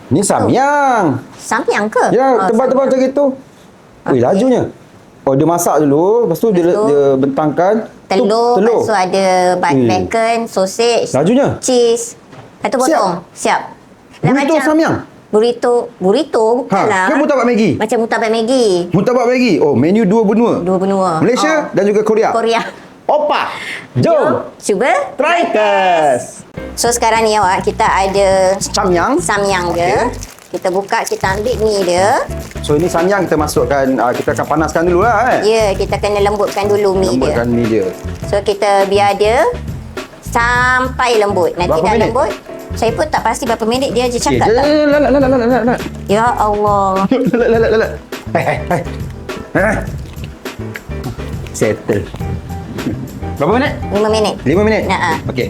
Ni samyang. Samyang ke? Ya, tebal-tebal macam gitu. Wih, lajunya. Oh, dia masak dulu. Lepas tu dia bentangkan. Telur. Lepas tu ada bacon, sausage. Lajunya. Cheese. Lepas tu potong. Siap. Burrito samyang? Burrito bukanlah. Ke murtabak Maggi? Macam murtabak Maggi. Murtabak Maggi. Oh, menu dua benua. Dua benua. Malaysia dan juga Korea. Opa. Jom. Cuba. Try test. So sekarang ni awak, kita ada samyang dia. Kita buka, kita ambil mi dia. So ini samyang kita masukkan, kita akan panaskan dulu lah Ya, kita kena lembutkan dulu mi dia. Lembutkan mi dia. So kita biar dia sampai lembut. Nanti dah lembut. Saya pun tak pasti berapa minit dia je cakap tak. Ya Allah. Settle. Berapa minit? 5 minit. 5 minit? Okey.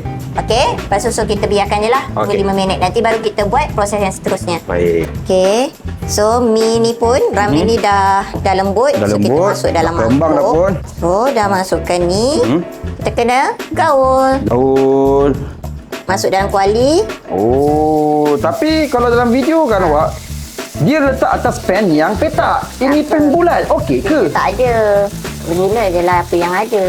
Lepas tu kita biarkan je lah. Tunggu 5 minit. Nanti baru kita buat proses yang seterusnya. Baik. Okey. So mi ni pun, ramen ni dah lembut. So kita masuk dalam mangkuk. So dah masukkan ni. Kita kena gaul. Masuk dalam kuali. Oh, tapi kalau dalam video kan awak, dia letak atas pan yang petak. Ini pan bulat. Okey ke? Tak ada. Beginilah je lah apa yang ada.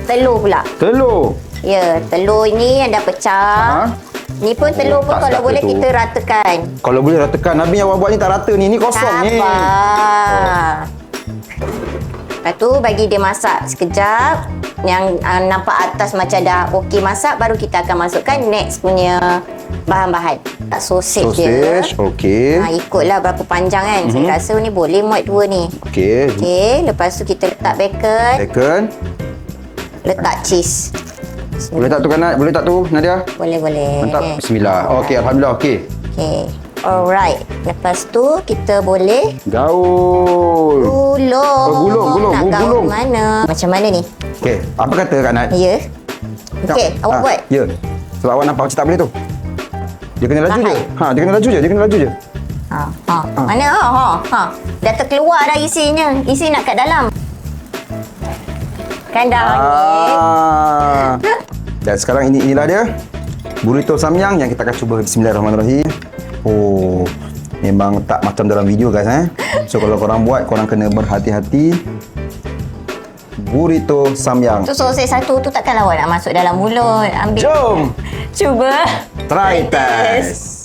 Telur pula. Telur. Ya, telur ni yang dah pecah. Ni pun telur pun kalau boleh kita ratakan. Kalau boleh ratakan. Nabi yang awak buat ni tak rata ni. Ni kosong ni. Sabar. Lepas tu bagi dia masak sekejap. Yang nampak atas macam dah okey masak, baru kita akan masukkan next punya bahan-bahan. Sausage dia. Okey. Ikutlah berapa panjang kan. Saya rasa ni boleh muat 2 ni. Okey. Lepas tu kita letak bacon. Letak cheese. Boleh tak tu Kanat? Boleh tak tu Nadia? Boleh. Mantap. Bismillah. Okey, alhamdulillah. Okey. Alright. Lepas tu kita boleh gaul. Gulung. Nak gaul mana? Macam mana ni? Okey. Apa kata Kak Nat? Ya. Okey, awak buat. Ya. Sebab awak nampak macam tak boleh tu. Dia kena laju je. Dia kena laju je. Mana? Dah terkeluar dah isinya. Isi nak kat dalam. Kan dah Dan sekarang inilah dia. Burrito samyang yang kita akan cuba. Bismillahirrahmanirrahim. Oh, memang tak macam dalam video guys So kalau korang buat, korang kena berhati-hati. Burrito samyang. Tu sausage satu tu takkanlah awak nak masuk dalam mulut. Ambil. Jom. Cuba. Try test.